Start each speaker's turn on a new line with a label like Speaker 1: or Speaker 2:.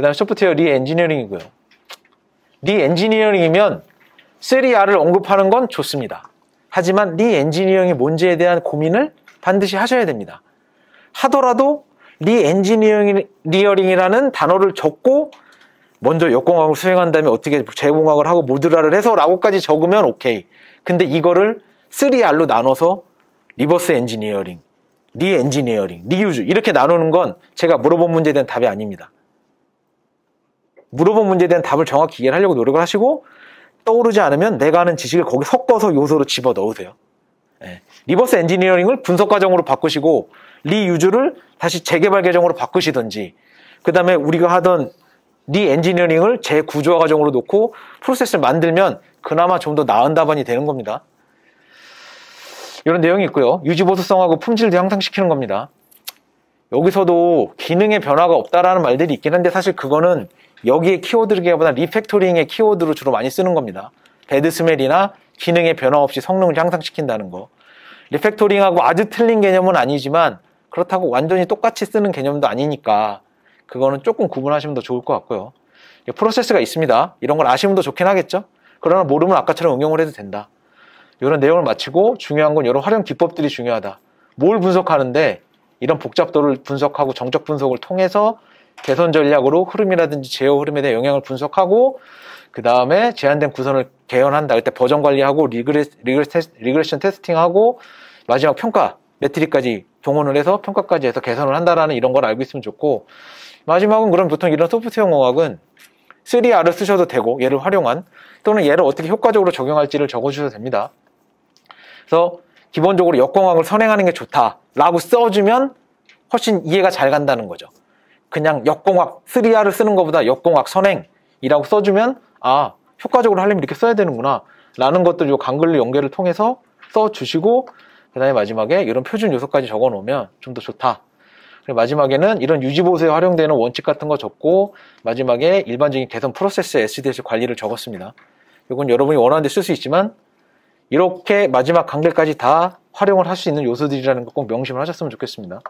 Speaker 1: 그 다음에 소프트웨어 리엔지니어링이고요. 리엔지니어링이면 3R을 언급하는 건 좋습니다. 하지만 리엔지니어링이 뭔지에 대한 고민을 반드시 하셔야 됩니다. 하더라도 리엔지니어링이라는 단어를 적고 먼저 역공학을 수행한 다음에 어떻게 재공학을 하고 모듈화를 해서 라고까지 적으면 오케이. 근데 이거를 3R로 나눠서 리버스 엔지니어링, 리엔지니어링, 리유즈 이렇게 나누는 건 제가 물어본 문제에 대한 답이 아닙니다. 물어본 문제에 대한 답을 정확히 이해를 하려고 노력을 하시고 떠오르지 않으면 내가 아는 지식을 거기 섞어서 요소로 집어넣으세요. 네. 리버스 엔지니어링을 분석 과정으로 바꾸시고 리유즈를 다시 재개발 과정으로 바꾸시든지 그 다음에 우리가 하던 리엔지니어링을 재구조화 과정으로 놓고 프로세스를 만들면 그나마 좀 더 나은 답안이 되는 겁니다. 이런 내용이 있고요. 유지보수성하고 품질도 향상시키는 겁니다. 여기서도 기능의 변화가 없다라는 말들이 있긴 한데 사실 그거는 여기에 키워드기보다 리팩토링의 키워드로 주로 많이 쓰는 겁니다. 배드 스멜이나 기능의 변화 없이 성능을 향상시킨다는 거. 리팩토링하고 아주 틀린 개념은 아니지만 그렇다고 완전히 똑같이 쓰는 개념도 아니니까 그거는 조금 구분하시면 더 좋을 것 같고요. 프로세스가 있습니다. 이런 걸 아시면 더 좋긴 하겠죠. 그러나 모르면 아까처럼 응용을 해도 된다. 이런 내용을 마치고 중요한 건 여러 활용 기법들이 중요하다. 뭘 분석하는데 이런 복잡도를 분석하고 정적 분석을 통해서 개선 전략으로 흐름이라든지 제어 흐름에 대한 영향을 분석하고 그 다음에 제한된 구선을 개선한다. 그때 버전 관리하고 리그레션 테스팅하고 마지막 평가 매트릭까지 동원을 해서 평가까지 해서 개선을 한다라는 이런 걸 알고 있으면 좋고 마지막은 그럼 보통 이런 소프트웨어 공학은 3R을 쓰셔도 되고 얘를 활용한 또는 얘를 어떻게 효과적으로 적용할지를 적어주셔도 됩니다. 그래서 기본적으로 역공학을 선행하는 게 좋다라고 써주면 훨씬 이해가 잘 간다는 거죠. 그냥 역공학 3R을 쓰는 것보다 역공학 선행이라고 써주면 아 효과적으로 하려면 이렇게 써야 되는구나 라는 것들 요 강글리 연계를 통해서 써주시고 그 다음에 마지막에 이런 표준 요소까지 적어놓으면 좀 더 좋다. 그리고 마지막에는 이런 유지보수에 활용되는 원칙 같은 거 적고 마지막에 일반적인 개선 프로세스 SDS 관리를 적었습니다. 이건 여러분이 원하는 데 쓸 수 있지만 이렇게 마지막 강글까지 다 활용을 할 수 있는 요소들이라는 거 꼭 명심을 하셨으면 좋겠습니다.